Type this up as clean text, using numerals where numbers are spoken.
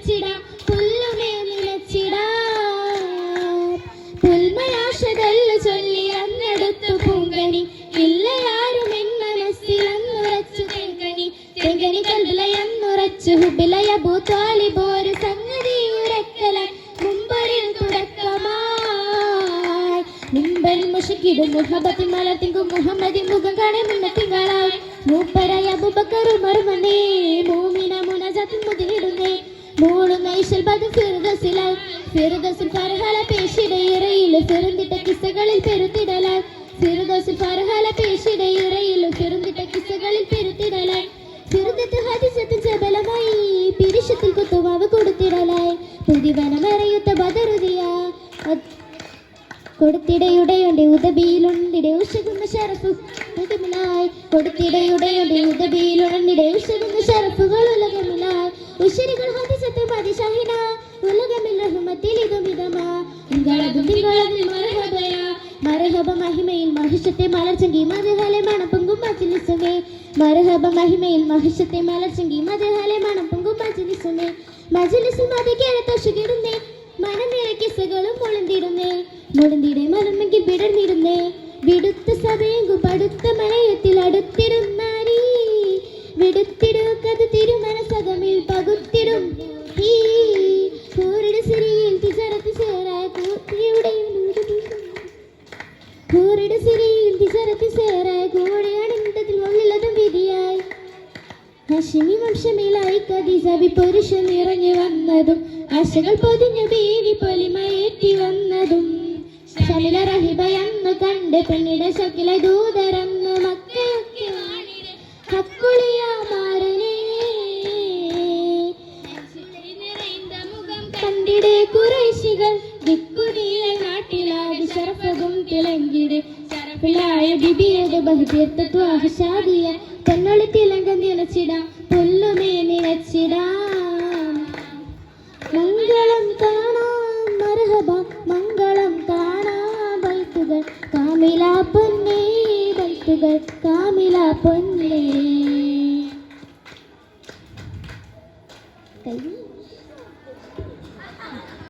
നിറച്ചിടാം പുല്ലുമേ നിലച്ചിടാം പുൽമയാശതല്ലു ചൊല്ലി അന്നെടുത്തു പൂങ്കനി ഇല്ലയാരും എൻ മനസ്സിൽ അന്നുറച്ചു തെങ്കനി തെങ്കനി കൽവിലയെന്നുറച്ചു ഹുബിലയ ഭൂതാലിബോരു സംഗതി ഉരക്കലായി മുമ്പരിൽ തുടക്കമായി നിമ്പൽ മുഷക്കിടും മുഹബത്തിൽ മലർത്തിങ്കും മുഹമ്മദി മുഖം കാണും തിങ്കളായി മൂപ്പരായ അബൂബക്കർ മറുമനേ മൂമിന മുനജത്തിൽ മുതിരിടുന്നേ മൂളുന്ന ഈശൽ ബദ് ഫിർദസിലായി ഫിർദസിൽ ഫർഹല പേശിടയിറയിൽ ഫിറുന്തിട്ട കിസ്സകളിൽ പെരുത്തിടലായി ഫിർദസിൽ ഫർഹല പേശിടയിറയിൽ ഫിറുന്തിട്ട കിസ്സകളിൽ പെരുത്തിടലായി ഫിർദത്ത് ഹദീസത്തിൽ ജബലമായി പിരിശത്തിൽ കുത്തുവാവ് കൊടുത്തിടലായി പുതിവനമറയുത്ത ബദറുദിയ കൊടുത്തിടയുടെയുണ്ട് ഉദബിയിലുണ്ടിടെ ഉഷകുന്ന ഷറഫ് ഉലകമിലായി കൊടുത്തിടയുടെയുണ്ട് ഉദബിയിലുണ്ടിടെ ഉഷകുന്ന ഷറഫുകൾ ഉലകമിലായി ഉശരികൾ ഹദീസത്തെ മതിശാഹിന ഉലകമിൽ റഹ്മത്തിൽ ഇതുമിതമാ നിങ്ങളതും നിങ്ങളതിൽ മർഹബയ മർഹബ മഹിമയിൽ മഹിഷത്തെ മലർച്ചെങ്കി മധുഹലെ മണപ്പൊങ്കും മജ്ലിസുമേ മർഹബ മഹിമയിൽ മഹിഷത്തെ മലർച്ചെങ്കി മധുഹലെ മണപ്പൊങ്കും മജ്ലിസുമേ മജ്ലിസും അത് കേരത്തൊഷുകിടുന്നേ മനമേറെ കിസ്സകളും മുളന്തിടുന്നേ മുളന്തിടെ മലമെങ്കിൽ വിടർന്നിടുന്നേ വിടുത്ത സഭയെങ്കും പടുത്ത മലയത്തിൽ അടുത്തിടുന്നാരീ വിടുത്തിടുക്കത് തിരുമനസകമിൽ പകുത്തിടും കൂറിട് സിരിയിൽ തിസറത്ത് ചേരായ കൂറിട് സിരിയിൽ തിസറത്ത് ചേരായ കൂടെയാണിന്തത്തിൽ ഉള്ളതും വിധിയായി ഹഷിമി വംശമിലായി കദീസബി പുരുഷൻ ഇറങ്ങി വന്നതും ആശകൾ പൊതിഞ്ഞു ബീവി പൊലിമയേറ്റി വന്നതും ശലില റഹിബയെന്ന് കണ്ട് പെണ്ണിടെ ശക്കില ദൂതരെന്ന് മക്കയൊക്കെ ഹക്കുളിയാമാരനെ കണ്ടിടെ കുറേശികൾ ദിക്കുനീളെ നാട്ടിലാകെ ശറഫകും തിളങ്ങിടെ ശറഫിലായ ബിബിയുടെ ബഹുതീർത്ഥത്വാഹശാദിയ തന്നൊളി തിലങ്കം നിലച്ചിടാം പുല്ലുമേ നിലച്ചിടാം മംഗളം കാണാം മർഹബ മംഗളം കാണാം ബൈത്തുകൾ കാമില പൊന്നേ ബൈത്തുകൾ കാമില പൊന്നേ